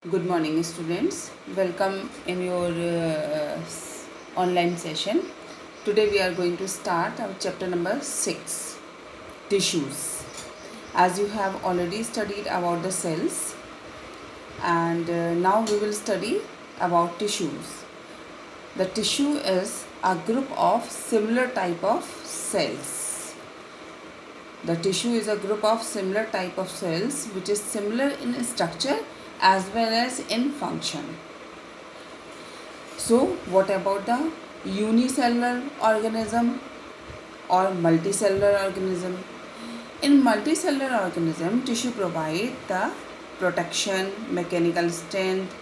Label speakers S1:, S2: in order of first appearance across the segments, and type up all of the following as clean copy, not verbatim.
S1: Good morning, students. Welcome in your online session. Today we are going to start our chapter number 6, tissues. As you have already studied about the cells, and now we will study about tissues. The tissue is a group of similar type of cells. The tissue is a group of similar type of cells which is similar in structure as well as in function. So, what about the unicellular organism or multicellular organism? In multicellular organism, tissue provide the protection, mechanical strength,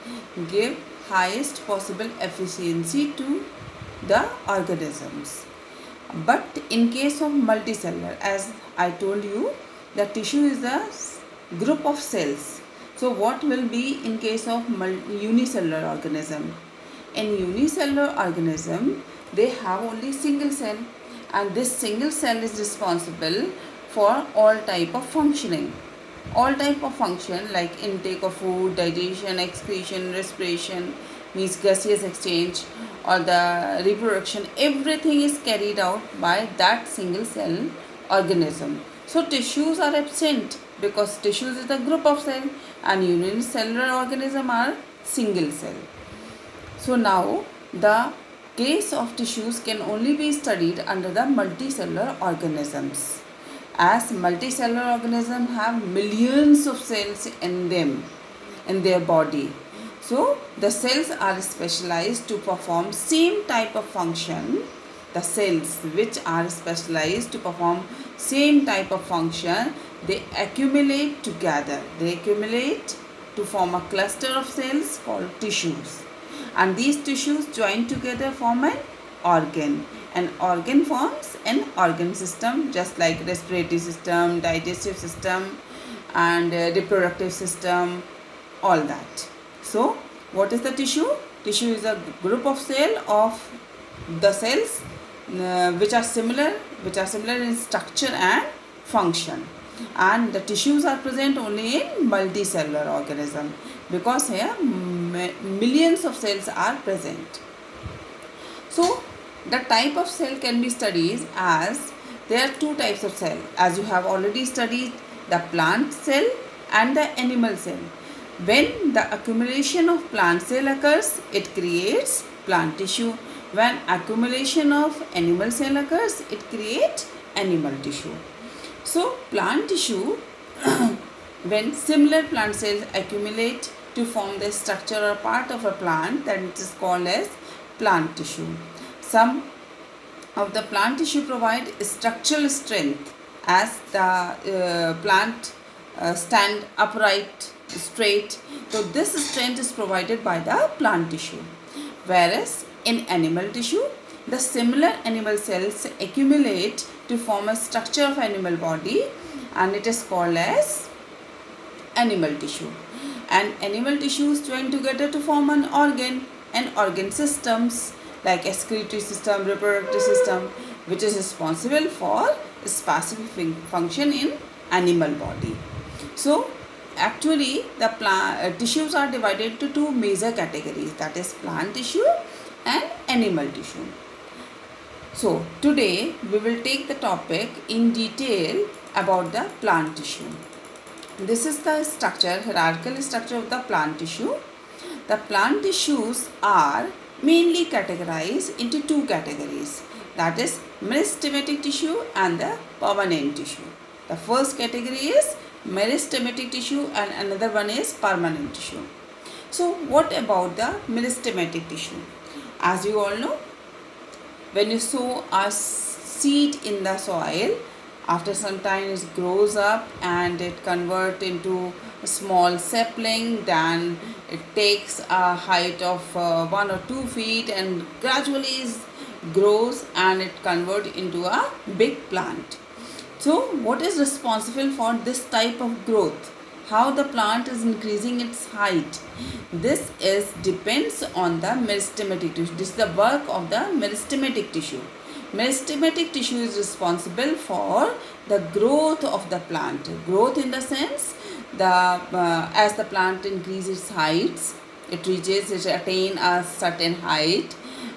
S1: give highest possible efficiency to the organisms. But in case of multicellular, as I told you, the tissue is a group of cells. So what will be in case of unicellular organism? In unicellular organism, they have only single cell, and this single cell is responsible for all type of functioning. All type of function like intake of food, digestion, excretion, respiration, means gaseous exchange or the reproduction, everything is carried out by that single cell organism. So tissues are absent because tissues is a group of cell and unicellular organism are single cell. So now the case of tissues can only be studied under the multicellular organisms, as multicellular organisms have millions of cells in them, in their body. So the cells are specialized to perform same type of function. The cells which are specialized to perform same type of function, they accumulate together. They accumulate to form a cluster of cells called tissues. And these tissues join together form an organ. An organ forms an organ system, just like respiratory system, digestive system and reproductive system, all that. So what is the tissue? Tissue is a group of cell of the cells which are similar in structure and function, and the tissues are present only in multicellular organism because here millions of cells are present. So the type of cell can be studied as there are two types of cell, as you have already studied, the plant cell and the animal cell. When the accumulation of plant cell occurs, it creates plant tissue. When accumulation of animal cell occurs, it creates animal tissue. So plant tissue, when similar plant cells accumulate to form the structure or part of a plant, that it is called as plant tissue. Some of the plant tissue provide structural strength as the plant stand upright, straight. So this strength is provided by the plant tissue. Whereas in animal tissue, the similar animal cells accumulate to form a structure of animal body, and it is called as animal tissue. And animal tissues join together to form an organ and organ systems like excretory system, reproductive system, which is responsible for specific function in animal body. So actually the tissues are divided into two major categories, that is plant tissue and animal tissue. So today we will take the topic in detail about the plant tissue. This is the structure, hierarchical structure of the plant tissue. The plant tissues are mainly categorized into two categories, that is meristematic tissue and the permanent tissue. The first category is meristematic tissue and another one is permanent tissue. So what about the meristematic tissue? As you all know, when you sow a seed in the soil, after some time it grows up and it converts into a small sapling, then it takes a height of 1 or 2 feet and gradually grows and it converts into a big plant. So what is responsible for this type of growth? How the plant is increasing its height? This depends on the meristematic tissue. This is the work of the meristematic tissue. Meristematic tissue is responsible for the growth of the plant. Growth in the sense as the plant increases its heights, it attain a certain height,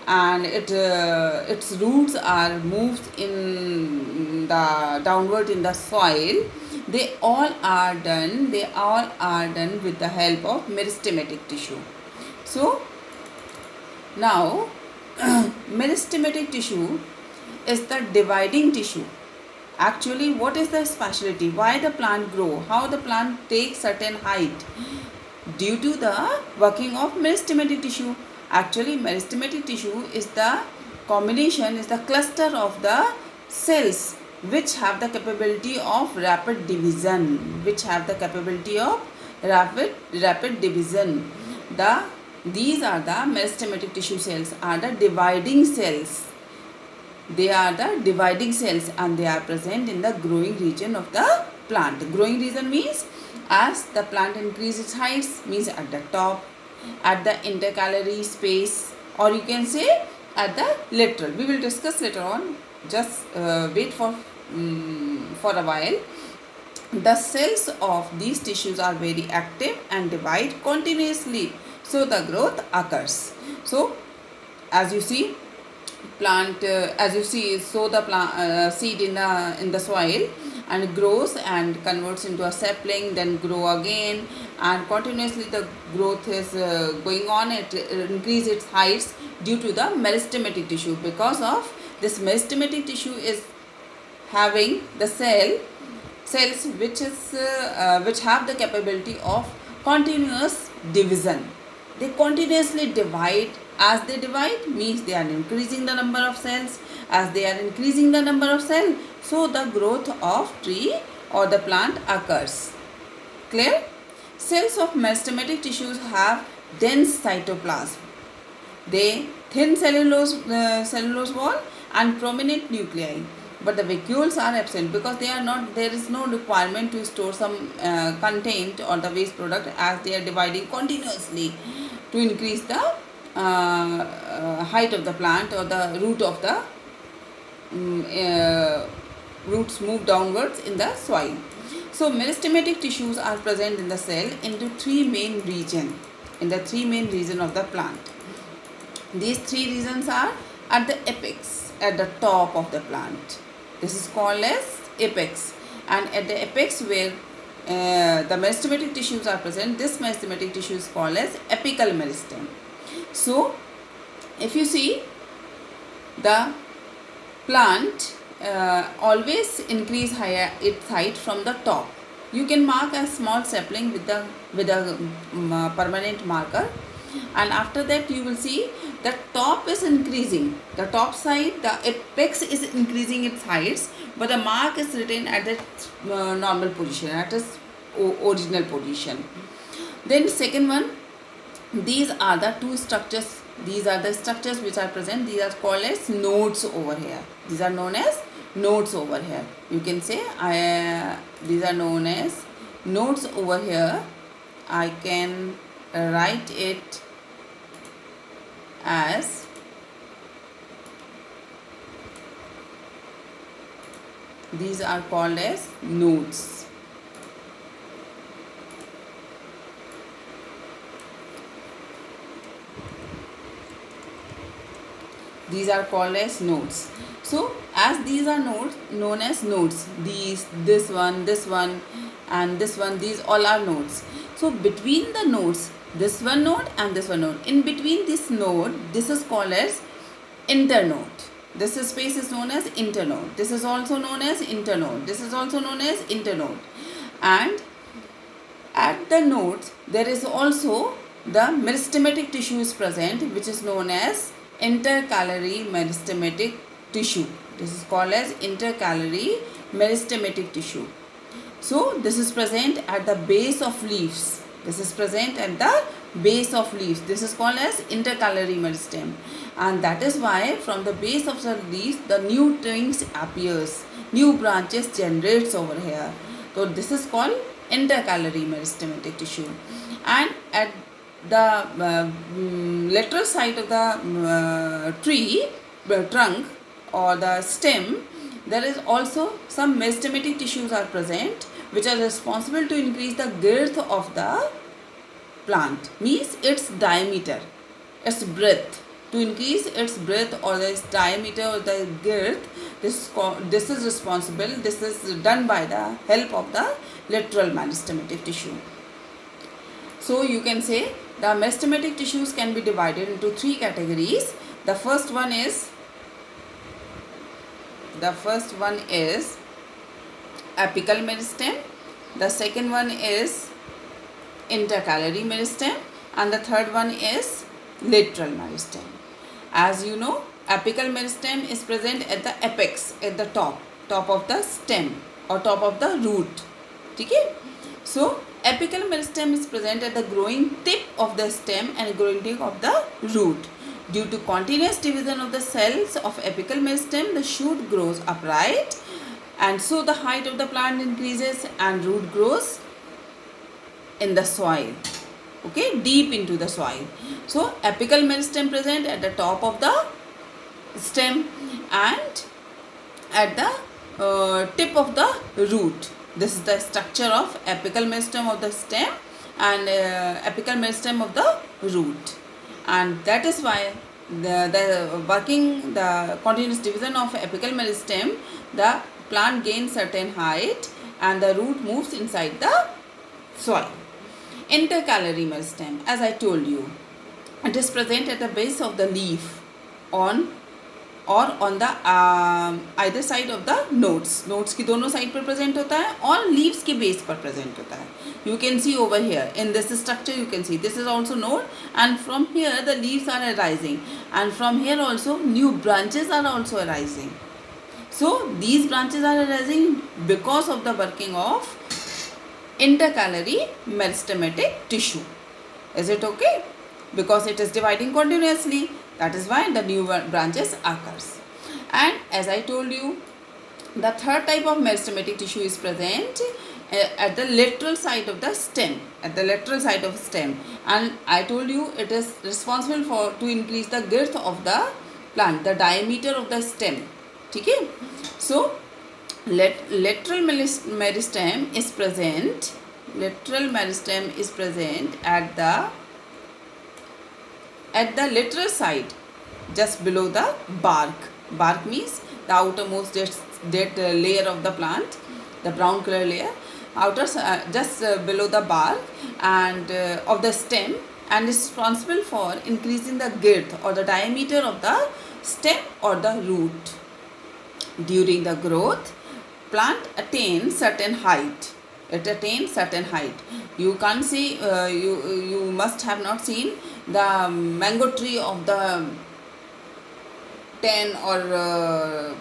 S1: and its roots are moved in the downward in the soil. They all are done with the help of meristematic tissue. So now meristematic tissue is the dividing tissue. Actually, what is the specialty? Why the plant grow? How the plant takes certain height? Due to the working of meristematic tissue. Actually, meristematic tissue is the combination, is the cluster of the cells which have the capability of rapid division. Rapid division. These are the meristematic tissue cells, are the dividing cells. They are the dividing cells, and they are present in the growing region of the plant. Growing region means as the plant increases its heights, means at the top, at the intercalary space, or you can say at the lateral. We will discuss later on. Just wait for a while. The cells of these tissues are very active and divide continuously, so the growth occurs. So as you see, sow the plant seed in the soil, and it grows and converts into a sapling, then grow again, and continuously the growth is going on. It increases its heights due to the meristematic tissue. Because of this meristematic tissue is having the cells which have the capability of continuous division. They continuously divide. As they divide, means they are increasing the number of cells. As they are increasing the number of cells, so the growth of tree or the plant occurs. Clear? Cells of meristematic tissues have dense cytoplasm. They thin cellulose wall and prominent nuclei, but the vacuoles are absent because there is no requirement to store some content or the waste product, as they are dividing continuously to increase the height of the plant, or the root of the roots move downwards in the soil. So meristematic tissues are present in the cell into three main regions of the plant. These three regions are at the apex, at the top of the plant. This is called as apex, and at the apex where the meristematic tissues are present, this meristematic tissue is called as apical meristem. So if you see, the plant always increase its height from the top. You can mark a small sapling with a permanent marker, and after that you will see the top is increasing. The top side, the apex is increasing its heights, but the mark is written at the normal position, at its original position. Then second one, these are the two structures. These are the structures which are present. These are called as nodes over here. These are known as nodes over here. You can say these are known as nodes over here. I can write it as these are called as nodes. These are called as nodes. So as these are nodes, known as nodes, this one, and this one, these all are nodes. So between the nodes, this one node and this one node, in between this node, this is called as internode. This space is known as internode. This is also known as internode. This is also known as internode. And at the nodes, there is also the meristematic tissue is present, which is known as intercalary meristematic tissue. This is called as intercalary meristematic tissue. So this is present at the base of leaves. This is present at the base of leaves. This is called as intercalary meristem, and that is why from the base of the leaves the new twigs appears, new branches generates over here. So this is called intercalary meristematic tissue. And at the lateral side of the tree, the trunk or the stem, there is also some meristematic tissues are present which are responsible to increase the girth of the plant, means its diameter, its breadth, to increase its breadth or its diameter or the girth. This is responsible, this is done by the help of the lateral meristematic tissue. So you can say the meristematic tissues can be divided into three categories. The first one is apical meristem, the second one is intercalary meristem, and the third one is lateral meristem. As you know, apical meristem is present at the apex, at the top of the stem or top of the root. Okay? So apical meristem is present at the growing tip of the stem and growing tip of the root. Due to continuous division of the cells of apical meristem, the shoot grows upright, and so the height of the plant increases and root grows in the soil, okay, deep into the soil. So apical meristem present at the top of the stem and at the tip of the root. This is the structure of apical meristem of the stem and apical meristem of the root, and that is why the continuous division of apical meristem, the plant gains certain height and the root moves inside the soil. Intercalary meristem, as I told you, it is present at the base of the leaf on the either side of the nodes की दोनों side पर present होता है और leaves के base पर present होता है. You can see over here in this structure, you can see this is also node, and from here the leaves are arising, and from here also new branches are also arising. So these branches are arising because of the working of intercalary meristematic tissue. Is it okay? Because it is dividing continuously, that is why the new branches occurs. And as I told you, the third type of meristematic tissue is present at the lateral side of the stem, and I told you it is responsible to increase the girth of the plant, the diameter of the stem. Okay? So lateral meristem is present at the lateral side, just below the bark. Bark means the outermost dead layer of the plant, the brown color layer, just below the bark and of the stem, and is responsible for increasing the girth or the diameter of the stem or the root. During the growth, plant attains certain height. You can't see, you must have not seen the mango tree of the 10 or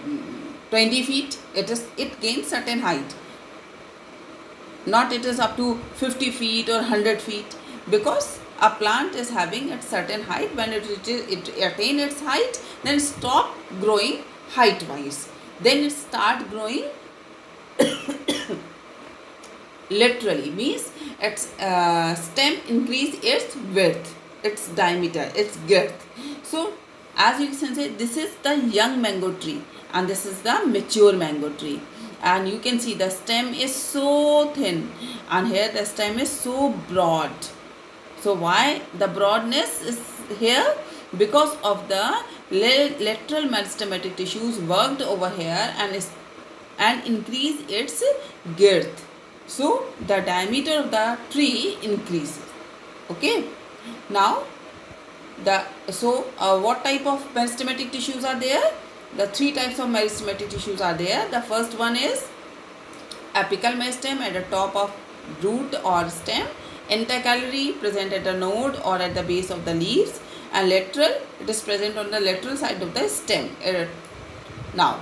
S1: 20 feet. It gains certain height. Not it is up to 50 feet or 100 feet, because a plant is having a certain height. When it attains its height, then it stop growing height wise. Then it start growing laterally, means its stem increase its width, its diameter, its girth. So as you can see, this is the young mango tree and this is the mature mango tree, and you can see the stem is so thin and here the stem is so broad. So why the broadness is here? Because of the lateral meristematic tissues worked over here and increase its girth. So the diameter of the tree increases. Okay. Now what type of meristematic tissues are there? The three types of meristematic tissues are there. The first one is apical meristem at the top of root or stem, intercalary present at the node or at the base of the leaves, and lateral, it is present on the lateral side of the stem. Now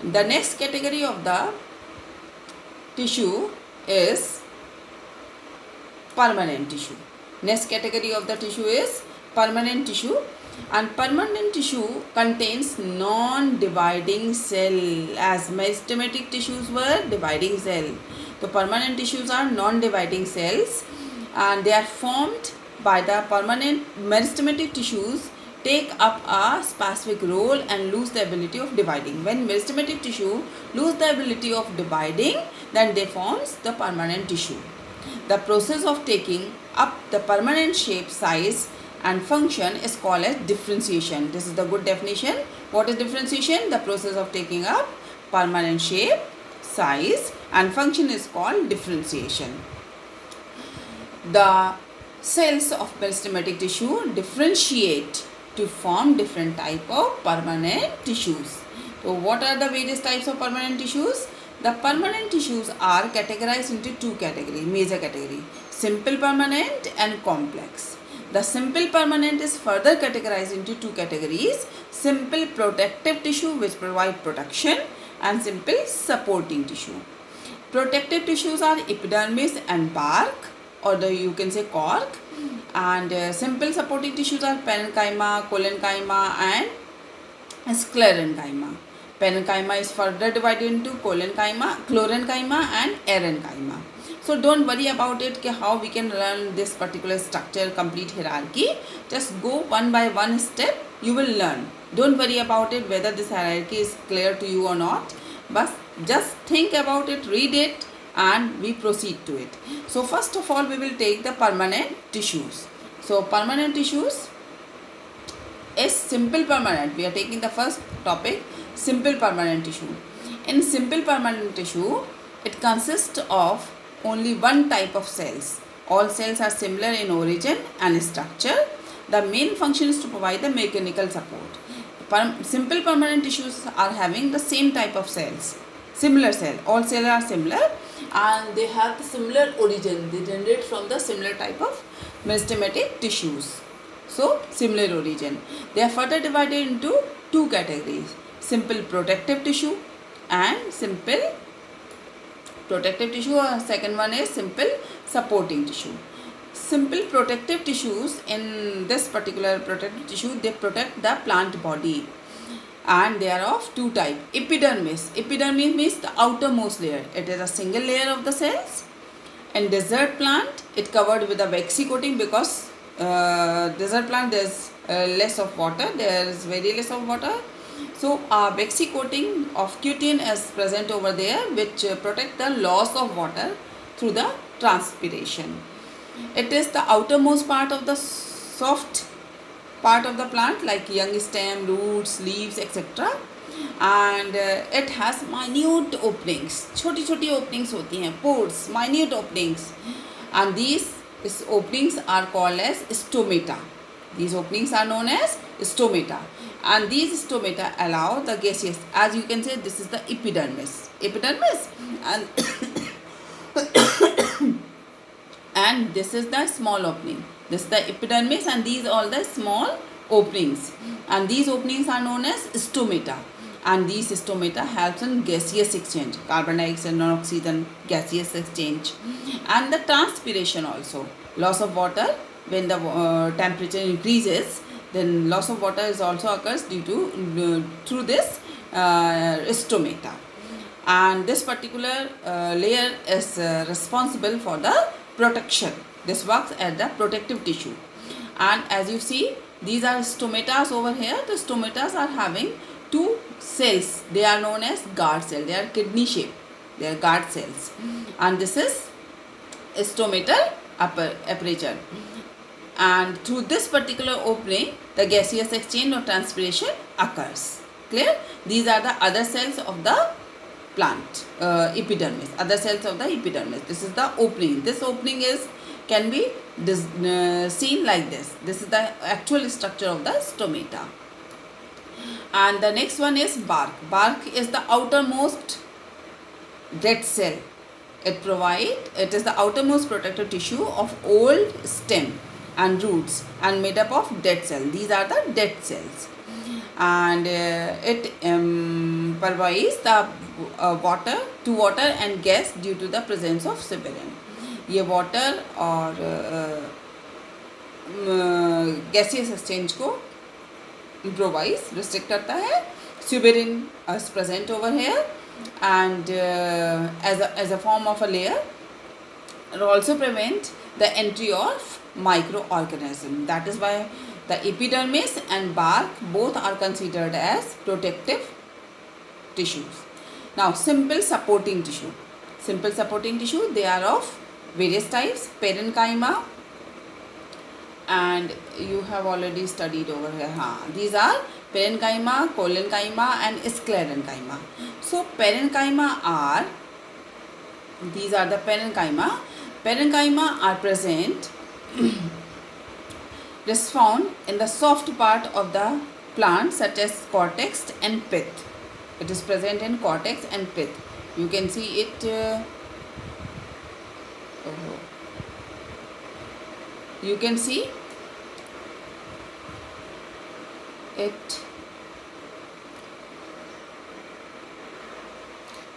S1: the next category of the tissue is permanent tissue. Next category of the tissue is permanent tissue, and permanent tissue contains non-dividing cell, as meristematic tissues were dividing cell. So permanent tissues are non-dividing cells and they are formed by the permanent meristematic tissues take up a specific role and lose the ability of dividing. When meristematic tissue lose the ability of dividing, then they forms the permanent tissue. The process of taking up the permanent shape, size and function is called as differentiation. This is the good definition. What is differentiation? The process of taking up permanent shape, size and function is called differentiation. The cells of meristematic tissue differentiate to form different type of permanent tissues. So what are the various types of permanent tissues? The permanent tissues are categorized into two categories, major category, simple permanent and complex. The simple permanent is further categorized into two categories, simple protective tissue which provide protection and simple supporting tissue. Protective tissues are epidermis and bark, or you can say cork, and simple supporting tissues are parenchyma, collenchyma and sclerenchyma. Parenchyma is further divided into chlorenchyma and erenchyma. So don't worry about it how we can learn this particular structure, complete hierarchy. Just go one by one step, you will learn. Don't worry about it whether this hierarchy is clear to you or not, but just think about it, read it and we proceed to it. So first of all we will take the permanent tissues. So permanent tissues is simple permanent. We are taking the first topic, simple permanent tissue. In simple permanent tissue, it consists of only one type of cells. All cells are similar in origin and structure. The main function is to provide the mechanical support. Simple permanent tissues are having the same type of cells, similar cell. All cells are similar and they have the similar origin. They generate from the similar type of meristematic tissues. So similar origin. They are further divided into two categories, simple protective tissue and simple protective tissue, or second one is simple supporting tissue. Simple protective tissues, in this particular protective tissue, they protect the plant body and they are of two types. Epidermis. Epidermis means the outermost layer. It is a single layer of the cells. In desert plant, it covered with a waxy coating because desert plant there is less of water. There is very less of water. So a waxy coating of cutin is present over there which protect the loss of water through the transpiration. It is the outermost part of the soft part of the plant like young stem, roots, leaves, etc. And it has minute openings. छोटी छोटी openings होती हैं, pores, minute openings, and these openings are called as stomata. These openings are known as stomata, and these stomata allow the gaseous, as you can say, this is the epidermis, and and this is the small opening. This is the epidermis and these all the small openings, and these openings are known as stomata, and these stomata helps in gaseous exchange, carbon dioxide and oxygen gaseous exchange, and the transpiration also. Loss of water when the temperature increases, then loss of water is also occurs due to through this stomata, and this particular layer is responsible for the protection. This works as the protective tissue, and as you see, these are stomatas over here. The stomatas are having two cells. They are known as guard cell. They are kidney shaped. They are guard cells, and this is stomatal aperture. And through this particular opening, the gaseous exchange or transpiration occurs. Clear? These are the other cells of the plant, epidermis. Other cells of the epidermis. This is the opening. This opening can be seen like this. This is the actual structure of the stomata. And the next one is bark. Bark is the outermost dead cell. It is the outermost protective tissue of old stem and roots and made up of dead cells. These are the dead cells, and it provides the water and gas due to the presence of suberin. ये water और gaseous exchange को improvise restrict करता है. Suberin is present over here, and as a form of a layer, it also prevent the entry of microorganism. That is why The epidermis and bark both are considered as protective tissues. Now, simple supporting tissue. Simple supporting tissue, they are of various types. Parenchyma, and you have already studied over here. These are parenchyma, collenchyma and sclerenchyma. So parenchyma are, these are the parenchyma. Parenchyma are present, it is found in the soft part of the plant such as cortex and pith. It is present in cortex and pith. You can see it, you can see it,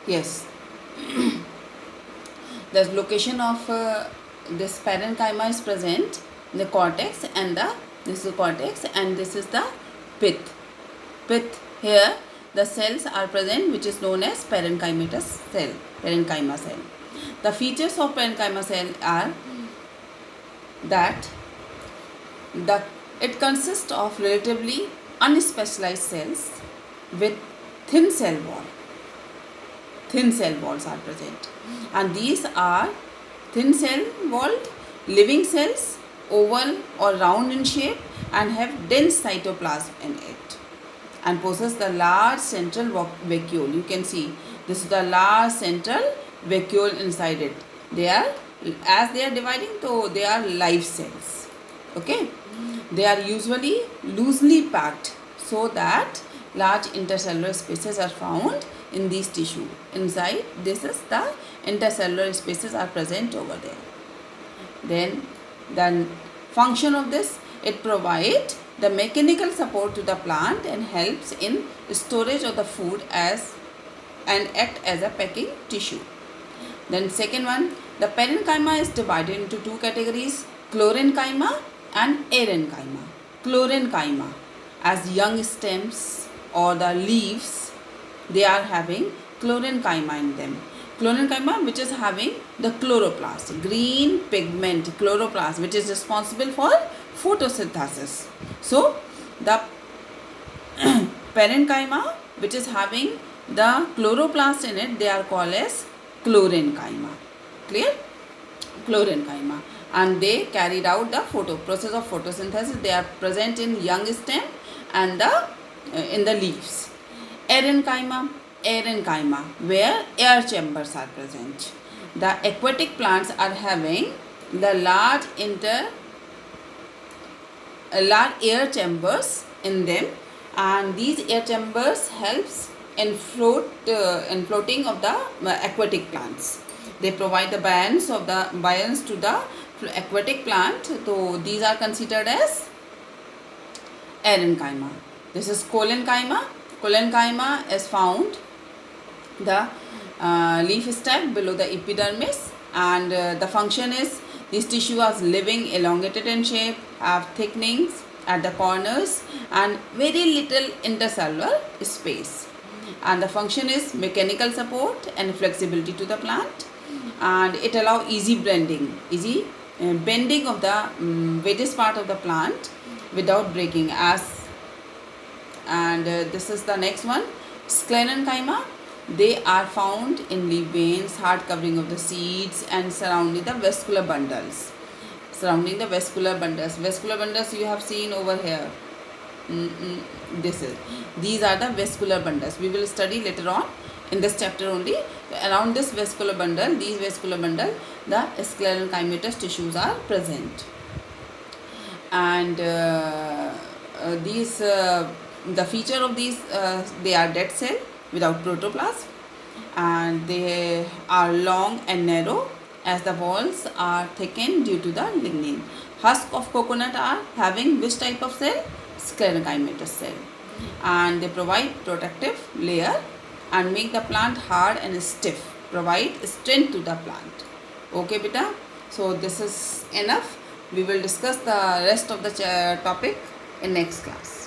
S1: yes. The location of this parenchyma is present in the cortex, and this is cortex and this is the pith. Pith, here the cells are present which is known as parenchymatous cell, parenchyma cell. The features of parenchyma cell are that it consists of relatively unspecialized cells with thin cell wall. Thin cell walls are present, and these are thin cell walled living cells, oval or round in shape, and have dense cytoplasm in it, and possess the large central vacuole. You can see this is the large central vacuole inside it. They are, as they are dividing, so they are live cells. Okay, they are usually loosely packed so that large intercellular spaces are found in these tissue. Inside, this is the intercellular spaces are present over there. Then the function of this, it provides the mechanical support to the plant and helps in storage of the food as and act as a packing tissue. Then second one, the parenchyma is divided into two categories, chlorenchyma and arenchyma. Chlorenchyma, as young stems or the leaves, they are having chlorenchyma in them. Chlorenchyma, which is having the chloroplast, green pigment chloroplast, which is responsible for photosynthesis. So the parenchyma, which is having the chloroplast in it, they are called as chlorenchyma. Clear? Chlorenchyma, and they carried out the process of photosynthesis. They are present in young stem and in the leaves. Arenchyma, where air chambers are present. The aquatic plants are having the large air chambers in them, and these air chambers helps in floating of the aquatic plants. They provide the buoyance to the aquatic plant. So these are considered as arenchyma. This is collenchyma. Collenchyma is found the leaf stalk below the epidermis, and the function is these tissues are living, elongated in shape, have thickenings at the corners and very little intercellular space, and the function is mechanical support and flexibility to the plant, and it allows easy bending of the various part of the plant without breaking. This is the next one, sclerenchyma. They are found in leaf veins, hard covering of the seeds, and surrounding the vascular bundles. Vascular bundles you have seen over here. These are the vascular bundles. We will study later on in this chapter only. Around this vascular bundle, the sclerenchymatous tissues are present, and the feature of these, they are dead cell without protoplasm, and they are long and narrow as the walls are thickened due to the lignin. Husk of coconut are having which type of cell? Sclerenchymatous cell, and they provide protective layer and make the plant hard and stiff, provide strength to the plant. Okay beta, so this is enough. We will discuss the rest of the topic in next class.